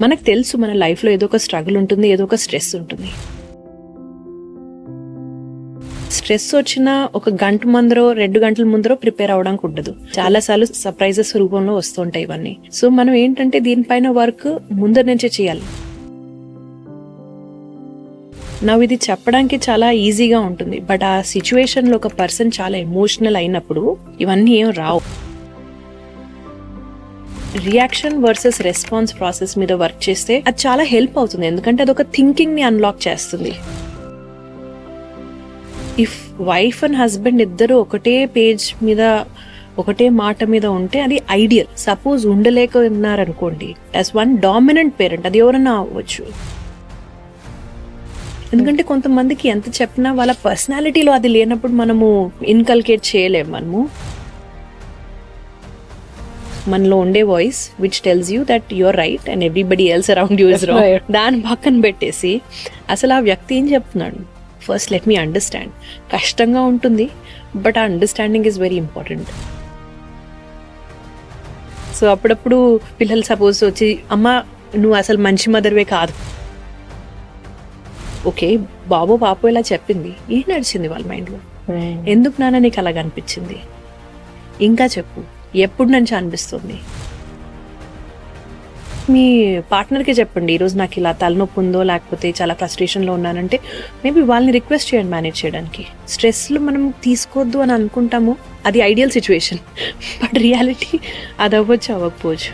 మనకు తెలుసు మన లైఫ్లో ఏదో ఒక స్ట్రగుల్ ఉంటుంది, ఏదో ఒక స్ట్రెస్ ఉంటుంది. స్ట్రెస్ వచ్చినా ఒక గంట ముందరో 2 గంటల ముందరో ప్రిపేర్ అవడానికి ఉండదు. చాలాసార్లు సర్ప్రైజెస్ రూపంలో వస్తుంటాయి ఇవన్నీ. సో మనం ఏంటంటే దీనిపైన వర్క్ ముందర నుంచే చేయాలి. ఇది చెప్పడానికి చాలా ఈజీగా ఉంటుంది, బట్ ఆ సిచ్యువేషన్ లో ఒక పర్సన్ చాలా ఎమోషనల్ అయినప్పుడు ఇవన్నీ ఏం రావు. రియాక్షన్ వర్సెస్ రెస్పాన్స్ ప్రాసెస్ మీద వర్క్ చేస్తే అది చాలా హెల్ప్ అవుతుంది, ఎందుకంటే అది ఒక థింకింగ్ ని అన్లాక్ చేస్తుంది. ఇఫ్ వైఫ్ అండ్ హస్బెండ్ ఇద్దరు ఒకటే పేజ్ మీద ఒకటే మాట మీద ఉంటే అది ఐడియల్. సపోజ్ ఉండలేక ఉన్నారనుకోండి, యాజ్ వన్ డామినెంట్ పేరెంట్, అది ఎవరన్నా అవ్వచ్చు. ఎందుకంటే కొంతమందికి ఎంత చెప్పినా వాళ్ళ పర్సనాలిటీలో అది లేనప్పుడు మనము ఇన్కల్కేట్ చేయలేము. మనలో ఉండే voice which tells you that your right and everybody else around you is wrong, దాని పక్కన పెట్టేసి అసలు ఆ వ్యక్తి ఏం చెప్తున్నాడు, ఫస్ట్ లెట్ మీ అండర్స్టాండ్. కష్టంగా ఉంటుంది, బట్ ఆ understanding is very important. So అప్పుడప్పుడు పిల్లలు సపోజ్ వచ్చి, అమ్మ నువ్వు అసలు మంచి మదర్వే కాదు. ఓకే, బాబో పాపో ఇలా చెప్పింది, ఏం నడిచింది వాళ్ళ మైండ్లో? ఎందుకు నాన్న నీకు అలాగ అనిపించింది? ఇంకా చెప్పు, ఎప్పుడు నుంచి అనిపిస్తుంది? మీ పార్ట్నర్కి చెప్పండి, ఈరోజు నాకు ఇలా తలనొప్పి ఉందో లేకపోతే చాలా ఫ్రస్ట్రేషన్లో ఉన్నానంటే మేబీ వాళ్ళని రిక్వెస్ట్ చేయండి మేనేజ్ చేయడానికి. స్ట్రెస్లు మనం తీసుకోవద్దు అని అనుకుంటాము, అది ఐడియల్ సిచ్యువేషన్, బట్ రియాలిటీ అది అవ్వచ్చు అవ్వకపోవచ్చు.